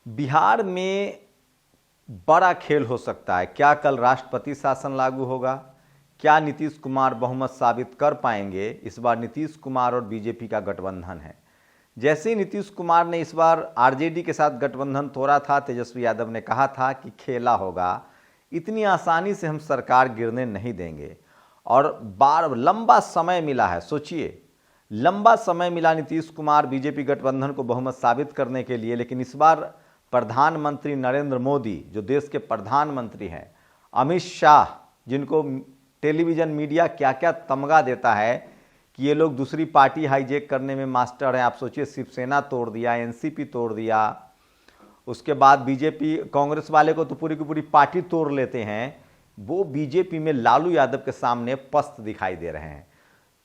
बिहार में बड़ा खेल हो सकता है। क्या कल राष्ट्रपति शासन लागू होगा? क्या नीतीश कुमार बहुमत साबित कर पाएंगे? इस बार नीतीश कुमार और बीजेपी का गठबंधन है। जैसे ही नीतीश कुमार ने इस बार आरजेडी के साथ गठबंधन तोड़ा था, तेजस्वी यादव ने कहा था कि खेला होगा, इतनी आसानी से हम सरकार गिरने नहीं देंगे। और लंबा समय मिला है, सोचिए, लंबा समय मिला नीतीश कुमार बीजेपी गठबंधन को बहुमत साबित करने के लिए। लेकिन इस बार प्रधानमंत्री नरेंद्र मोदी, जो देश के प्रधानमंत्री हैं, अमित शाह, जिनको टेलीविज़न मीडिया क्या क्या तमगा देता है कि ये लोग दूसरी पार्टी हाईजैक करने में मास्टर हैं। आप सोचिए, शिवसेना तोड़ दिया, एनसीपी तोड़ दिया, उसके बाद बीजेपी, कांग्रेस वाले को तो पूरी की पूरी पार्टी तोड़ लेते हैं। वो बीजेपी में लालू यादव के सामने पस्त दिखाई दे रहे हैं।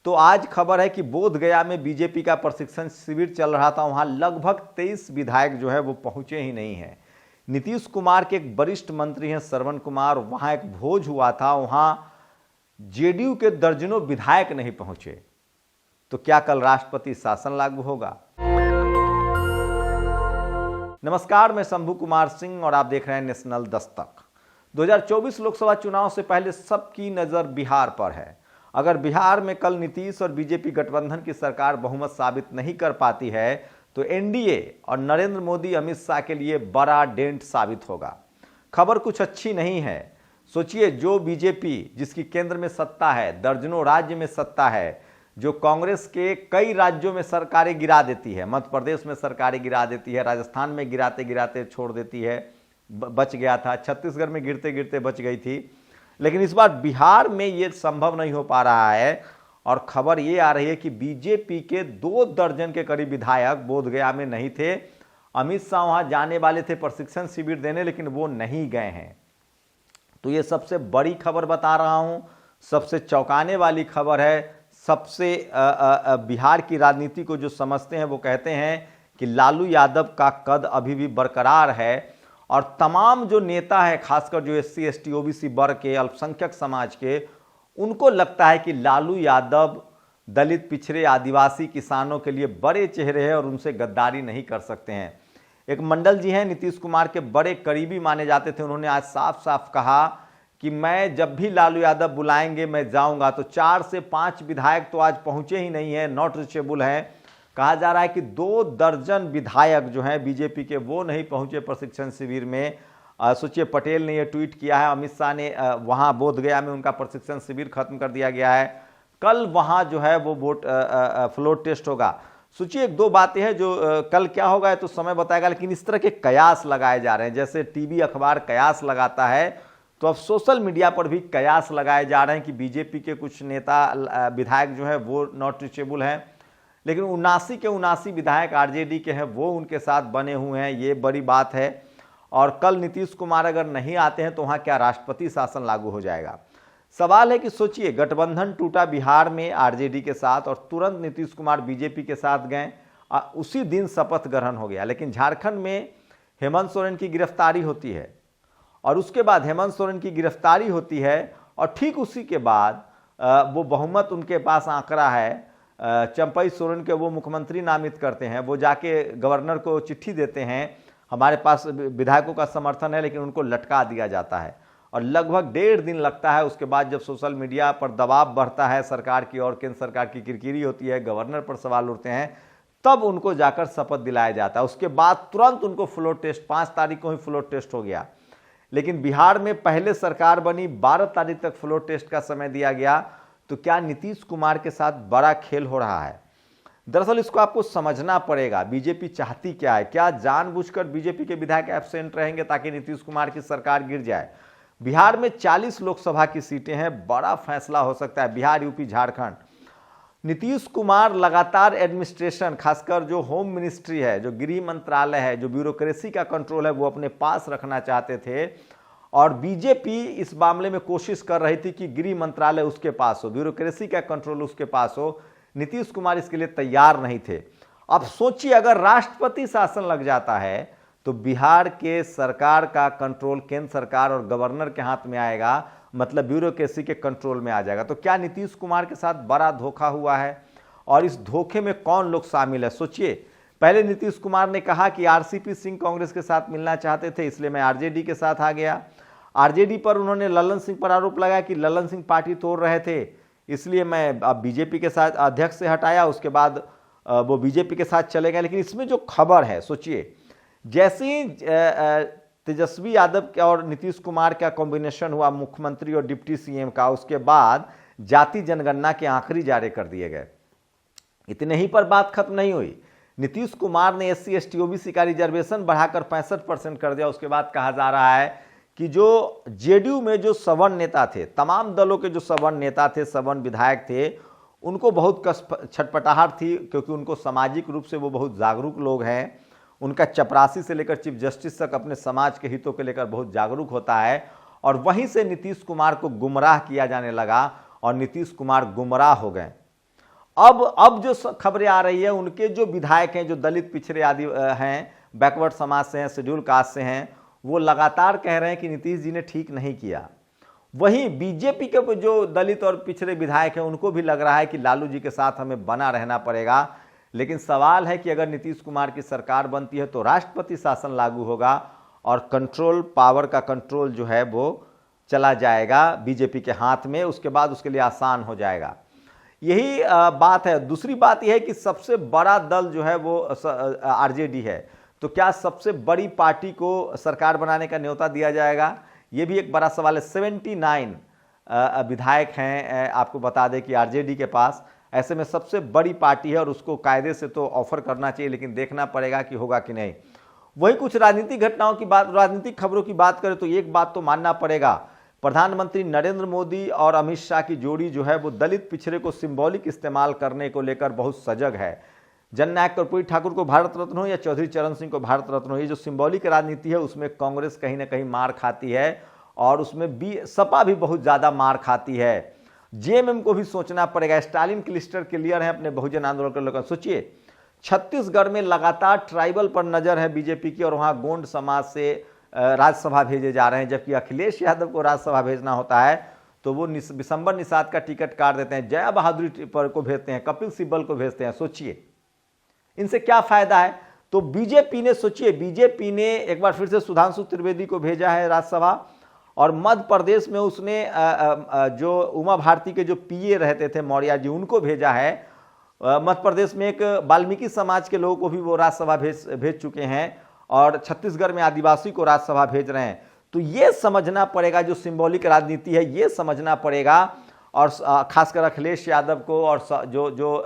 तो आज खबर है कि बोधगया में बीजेपी का प्रशिक्षण शिविर चल रहा था, वहां लगभग 23 विधायक जो है वो पहुंचे ही नहीं हैं। नीतीश कुमार के एक वरिष्ठ मंत्री हैं श्रवण कुमार, वहां एक भोज हुआ था, वहां जेडीयू के दर्जनों विधायक नहीं पहुंचे। तो क्या कल राष्ट्रपति शासन लागू होगा? नमस्कार, मैं शंभू कुमार सिंह और आप देख रहे हैं नेशनल दस्तक। 2024 लोकसभा चुनाव से पहले सबकी नजर बिहार पर है। अगर बिहार में कल नीतीश और बीजेपी गठबंधन की सरकार बहुमत साबित नहीं कर पाती है तो एनडीए और नरेंद्र मोदी अमित शाह के लिए बड़ा डेंट साबित होगा। खबर कुछ अच्छी नहीं है। सोचिए, जो बीजेपी जिसकी केंद्र में सत्ता है, दर्जनों राज्य में सत्ता है, जो कांग्रेस के कई राज्यों में सरकारें गिरा देती है, मध्य प्रदेश में सरकारें गिरा देती है, राजस्थान में गिराते गिराते छोड़ देती है, बच गया था, छत्तीसगढ़ में गिरते गिरते बच गई थी, लेकिन इस बार बिहार में ये संभव नहीं हो पा रहा है। और खबर ये आ रही है कि बीजेपी के 2 दर्जन के करीब विधायक बोधगया में नहीं थे। अमित शाह वहां जाने वाले थे प्रशिक्षण शिविर देने, लेकिन वो नहीं गए हैं। तो ये सबसे बड़ी खबर बता रहा हूं, सबसे चौंकाने वाली खबर है। सबसे बिहार की राजनीति को जो समझते हैं वो कहते हैं कि लालू यादव का कद अभी भी बरकरार है। और तमाम जो नेता है, खासकर जो एससी एसटी ओबीसी वर्ग के, अल्पसंख्यक समाज के, उनको लगता है कि लालू यादव दलित, पिछड़े, आदिवासी, किसानों के लिए बड़े चेहरे हैं और उनसे गद्दारी नहीं कर सकते हैं। एक मंडल जी हैं, नीतीश कुमार के बड़े करीबी माने जाते थे, उन्होंने आज साफ साफ कहा कि मैं जब भी लालू यादव बुलाएंगे मैं जाऊंगा। तो 4 से 5 विधायक तो आज पहुंचे ही नहीं है, नॉट रीचेबल है। कहा जा रहा है कि 2 दर्जन विधायक जो हैं बीजेपी के, वो नहीं पहुंचे प्रशिक्षण शिविर में। सोचिए, पटेल ने ये ट्वीट किया है, अमित शाह ने वहां बोधगया में उनका प्रशिक्षण शिविर खत्म कर दिया गया है। कल वहां जो है वो फ्लोर टेस्ट होगा। सोचिए, 1-2 बातें हैं जो कल क्या होगा तो समय बताएगा, लेकिन इस तरह के कयास लगाए जा रहे हैं। जैसे टीवी अखबार कयास लगाता है, तो अब सोशल मीडिया पर भी कयास लगाए जा रहे हैं कि बीजेपी के कुछ नेता, विधायक जो है वो नॉट रीचेबल हैं, लेकिन 79 के 79 विधायक आरजेडी के हैं, वो उनके साथ बने हुए हैं। ये बड़ी बात है। और कल नीतीश कुमार अगर नहीं आते हैं तो वहाँ क्या राष्ट्रपति शासन लागू हो जाएगा? सवाल है कि सोचिए, गठबंधन टूटा बिहार में आरजेडी के साथ और तुरंत नीतीश कुमार बीजेपी के साथ गए, उसी दिन शपथ ग्रहण हो गया। लेकिन झारखंड में हेमंत सोरेन की गिरफ्तारी होती है और उसके बाद हेमंत सोरेन की गिरफ्तारी होती है और ठीक उसी के बाद वो बहुमत उनके पास आंकड़ा है, चंपई सोरेन के वो मुख्यमंत्री नामित करते हैं। वो जाके गवर्नर को चिट्ठी देते हैं, हमारे पास विधायकों का समर्थन है, लेकिन उनको लटका दिया जाता है और लगभग 1.5 दिन लगता है। उसके बाद जब सोशल मीडिया पर दबाव बढ़ता है सरकार की और केंद्र सरकार की किरकिरी होती है, गवर्नर पर सवाल उठते हैं, तब उनको जाकर शपथ दिलाया जाता है। उसके बाद तुरंत उनको फ्लोर टेस्ट, 5 तारीख को ही फ्लोर टेस्ट हो गया। लेकिन बिहार में पहले सरकार बनी, 12 तारीख तक फ्लोर टेस्ट का समय दिया गया। तो क्या नीतीश कुमार के साथ बड़ा खेल हो रहा है? दरअसल इसको आपको समझना पड़ेगा, बीजेपी चाहती क्या है। क्या जानबूझकर बीजेपी के विधायक एब्सेंट रहेंगे ताकि नीतीश कुमार की सरकार गिर जाए? बिहार में 40 लोकसभा की सीटें हैं, बड़ा फैसला हो सकता है। बिहार, यूपी, झारखंड। नीतीश कुमार लगातार एडमिनिस्ट्रेशन, खासकर जो होम मिनिस्ट्री है, जो गृह मंत्रालय है, जो ब्यूरोक्रेसी का कंट्रोल है, वो अपने पास रखना चाहते थे। और बीजेपी इस मामले में कोशिश कर रही थी कि गृह मंत्रालय उसके पास हो, ब्यूरोक्रेसी का कंट्रोल उसके पास हो। नीतीश कुमार इसके लिए तैयार नहीं थे। अब सोचिए, अगर राष्ट्रपति शासन लग जाता है तो बिहार के सरकार का कंट्रोल केंद्र सरकार और गवर्नर के हाथ में आएगा, मतलब ब्यूरोक्रेसी के कंट्रोल में आ जाएगा। तो क्या नीतीश कुमार के साथ बड़ा धोखा हुआ है? और इस धोखे में कौन लोग शामिल है? सोचिए, पहले नीतीश कुमार ने कहा कि आरसीपी सिंह कांग्रेस के साथ मिलना चाहते थे, इसलिए मैं आरजेडी के साथ आ गया। आरजेडी पर उन्होंने ललन सिंह पर आरोप लगाया कि ललन सिंह पार्टी तोड़ रहे थे, इसलिए मैं अब बीजेपी के साथ अध्यक्ष से हटाया, उसके बाद वो बीजेपी के साथ चले गए। लेकिन इसमें जो खबर है, सोचिए, जैसे ही तेजस्वी यादव और नीतीश कुमार का कॉम्बिनेशन हुआ मुख्यमंत्री और डिप्टी सीएम का, उसके बाद जाति जनगणना के आंकड़े जारी कर दिए गए। इतने ही पर बात खत्म नहीं हुई। नीतीश कुमार ने SC ST OBC का रिजर्वेशन बढ़ाकर 65% कर दिया। उसके बाद कहा जा रहा है कि जो जेडीयू में जो सवर्ण नेता थे, तमाम दलों के जो सवर्ण नेता थे, सवर्ण विधायक थे, उनको बहुत छटपटाहट थी, क्योंकि उनको सामाजिक रूप से वो बहुत जागरूक लोग हैं। उनका चपरासी से लेकर चीफ जस्टिस तक अपने समाज के हितों को लेकर बहुत जागरूक होता है। और वहीं से नीतीश कुमार को गुमराह किया जाने लगा और नीतीश कुमार गुमराह हो गए। अब जो खबरें आ रही है, उनके जो विधायक हैं, जो दलित पिछड़े आदि हैं, बैकवर्ड समाज से हैं, शेड्यूल कास्ट से हैं, वो लगातार कह रहे हैं कि नीतीश जी ने ठीक नहीं किया। वहीं बीजेपी के जो दलित और पिछड़े विधायक हैं, उनको भी लग रहा है कि लालू जी के साथ हमें बना रहना पड़ेगा। लेकिन सवाल है कि अगर नीतीश कुमार की सरकार बनती है तो राष्ट्रपति शासन लागू होगा और कंट्रोल, पावर का कंट्रोल जो है वो चला जाएगा बीजेपी के हाथ में। उसके बाद उसके लिए आसान हो जाएगा। यही बात है। दूसरी बात यह है कि सबसे बड़ा दल जो है वो आरजेडी है, तो क्या सबसे बड़ी पार्टी को सरकार बनाने का न्योता दिया जाएगा? ये भी एक बड़ा सवाल है। 79 विधायक हैं, आपको बता दें कि आरजेडी के पास। ऐसे में सबसे बड़ी पार्टी है और उसको कायदे से तो ऑफर करना चाहिए, लेकिन देखना पड़ेगा कि होगा कि नहीं। वही कुछ राजनीतिक घटनाओं की बात, राजनीतिक खबरों की बात करें तो एक बात तो मानना पड़ेगा, प्रधानमंत्री नरेंद्र मोदी और अमित शाह की जोड़ी जो है वो दलित पिछड़े को सिंबॉलिक इस्तेमाल करने को लेकर बहुत सजग है। जननायक कर्पूरी ठाकुर को भारत रत्न हो या चौधरी चरण सिंह को भारत रत्न हो, ये जो सिंबॉलिक राजनीति है उसमें कांग्रेस कहीं ना कहीं मार खाती है और उसमें सपा भी बहुत ज़्यादा मार खाती है। जेएमएम को भी सोचना पड़ेगा। स्टालिन क्लिस्टर क्लियर है अपने बहुजन आंदोलन के लोगों। सोचिए, छत्तीसगढ़ में लगातार ट्राइबल पर नजर है बीजेपी की और वहाँ गोंड समाज से राज्यसभा भेजे जा रहे हैं, जबकि अखिलेश यादव को राज्यसभा भेजना होता है तो वो विशंबर निषाद का टिकट काट देते हैं, जया बहादुरी पर को भेजते हैं, कपिल सिब्बल को भेजते हैं। सोचिए इनसे क्या फायदा है? तो बीजेपी ने, सोचिए, बीजेपी ने एक बार फिर से सुधांशु त्रिवेदी को भेजा है राज्यसभा और मध्य प्रदेश में उसने जो उमा भारती के जो पीए रहते थे मौर्य जी, उनको भेजा है। मध्य प्रदेश में एक वाल्मीकि समाज के लोगों को भी वो राज्यसभा भेज चुके हैं और छत्तीसगढ़ में आदिवासी को राज्यसभा भेज रहे हैं। तो ये समझना पड़ेगा, जो सिंबॉलिक राजनीति है ये समझना पड़ेगा। और खासकर अखिलेश यादव को और जो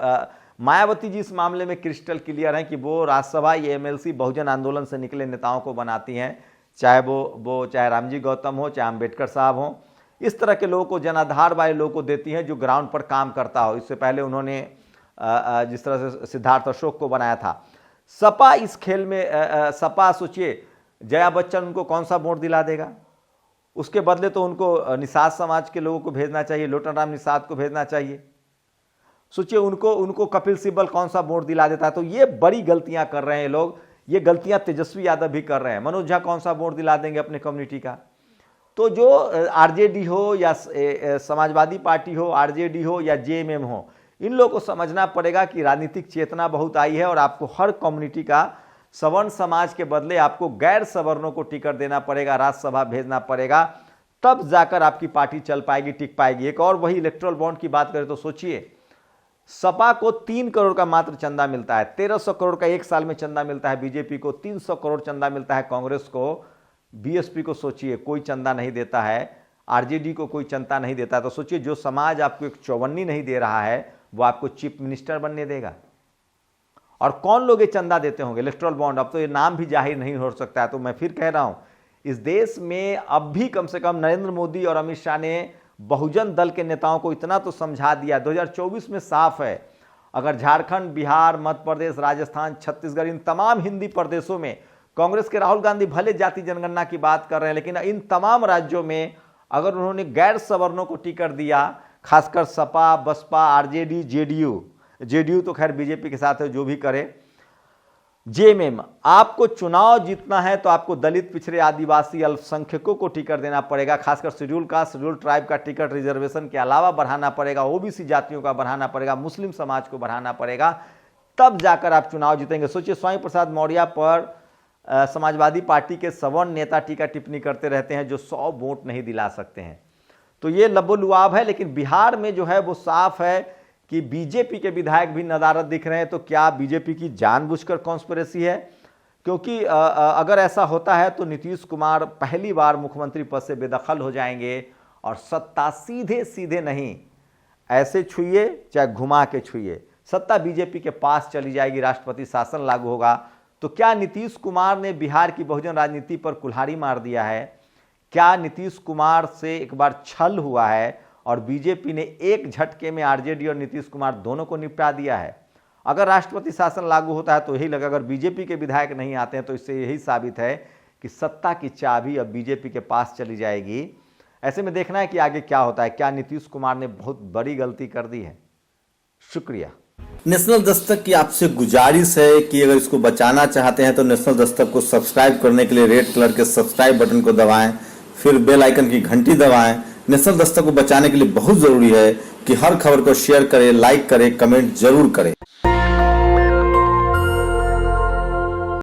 मायावती जी इस मामले में क्रिस्टल क्लियर है कि वो राज्यसभा, ये एमएलसी बहुजन आंदोलन से निकले नेताओं को बनाती हैं, चाहे वो चाहे रामजी गौतम हो, चाहे अम्बेडकर साहब हो। इस तरह के लोगों को, जनाधार वाले लोगों को देती हैं जो ग्राउंड पर काम करता हो। इससे पहले उन्होंने जिस तरह से सिद्धार्थ अशोक को बनाया था। सपा इस खेल में, सपा सोचिए, जया बच्चन उनको कौन सा वोट दिला देगा? उसके बदले तो उनको निषाद समाज के लोगों को भेजना चाहिए, लोटन राम निषाद को भेजना चाहिए। सोचिए उनको कपिल सिब्बल कौन सा वोट दिला देता है। तो ये बड़ी गलतियां कर रहे हैं लोग। ये गलतियां तेजस्वी यादव भी कर रहे हैं। मनोज झा कौन सा वोट दिला देंगे अपने कम्युनिटी का? तो जो आरजेडी हो या समाजवादी पार्टी हो, आरजेडी हो या जेएमएम हो, इन लोगों को समझना पड़ेगा कि राजनीतिक चेतना बहुत आई है और आपको हर कम्युनिटी का, सवर्ण समाज के बदले आपको गैर सवर्णों को टिकट देना पड़ेगा, राज्यसभा भेजना पड़ेगा, तब जाकर आपकी पार्टी चल पाएगी, टिक पाएगी। एक और वही इलेक्ट्रल बॉन्ड की बात करें तो सोचिए, सपा को 3 करोड़ का मात्र चंदा मिलता है, 1300 करोड़ का एक साल में चंदा मिलता है, बीजेपी को 300 करोड़ चंदा मिलता है, कांग्रेस को, बीएसपी को सोचिए कोई चंदा नहीं देता है, आरजेडी को कोई चंदा नहीं देता है। तो सोचिए जो समाज आपको एक चौवन्नी नहीं दे रहा है वो आपको चीफ मिनिस्टर बनने देगा। और कौन लोग ये चंदा देते होंगे? इलेक्ट्रल बॉन्ड, अब तो ये नाम भी जाहिर नहीं हो सकता है। तो मैं फिर कह रहा हूं, इस देश में अब भी कम से कम नरेंद्र मोदी और अमित शाह ने बहुजन दल के नेताओं को इतना तो समझा दिया। 2024 में साफ है, अगर झारखंड, बिहार, मध्य प्रदेश, राजस्थान, छत्तीसगढ़, इन तमाम हिंदी प्रदेशों में कांग्रेस के राहुल गांधी भले जाति जनगणना की बात कर रहे हैं, लेकिन इन तमाम राज्यों में अगर उन्होंने गैर सवर्णों को टिकट दिया, खासकर सपा, बसपा, आरजेडी, जेडीयू तो खैर बीजेपी के साथ है, जो भी करे, जेएमएम, आपको चुनाव जीतना है तो आपको दलित, पिछड़े, आदिवासी, अल्पसंख्यकों को टिकट देना पड़ेगा। खासकर शेड्यूल कास्ट, शेड्यूल ट्राइब का टिकट रिजर्वेशन के अलावा बढ़ाना पड़ेगा, ओबीसी जातियों का बढ़ाना पड़ेगा, मुस्लिम समाज को बढ़ाना पड़ेगा। तब जाकर आप चुनाव जीतेंगे। सोचिए, स्वामी प्रसाद मौर्य पर समाजवादी पार्टी के सवर्ण नेता टीका टिप्पणी करते रहते हैं जो 100 वोट नहीं दिला सकते हैं। तो ये लबोलुआब है। लेकिन बिहार में जो है वो साफ है कि बीजेपी के विधायक भी नदारद दिख रहे हैं। तो क्या बीजेपी की जानबूझकर कॉन्स्पिरेसी है? क्योंकि अगर ऐसा होता है तो नीतीश कुमार पहली बार मुख्यमंत्री पद से बेदखल हो जाएंगे और सत्ता सीधे सीधे नहीं, ऐसे छुइए चाहे घुमा के छुइए, सत्ता बीजेपी के पास चली जाएगी, राष्ट्रपति शासन लागू होगा। तो क्या नीतीश कुमार ने बिहार की बहुजन राजनीति पर कुल्हाड़ी मार दिया है? क्या नीतीश कुमार से एक बार छल हुआ है और बीजेपी ने एक झटके में आरजेडी और नीतीश कुमार दोनों को निपटा दिया है? अगर राष्ट्रपति शासन लागू होता है तो यही लगा, अगर बीजेपी के विधायक नहीं आते हैं तो इससे यही साबित है कि सत्ता की चाबी अब बीजेपी के पास चली जाएगी। ऐसे में देखना है कि आगे क्या होता है। क्या नीतीश कुमार ने बहुत बड़ी गलती कर दी है? शुक्रिया। नेशनल दस्तक की आपसे गुजारिश है कि अगर इसको बचाना चाहते हैं तो नेशनल दस्तक को सब्सक्राइब करने के लिए रेड कलर के सब्सक्राइब बटन को दबाएं, फिर बेल आइकन की घंटी दबाएं। नेशनल दस्तक को बचाने के लिए बहुत जरूरी है कि हर खबर को शेयर करें, लाइक करें, कमेंट जरूर करें।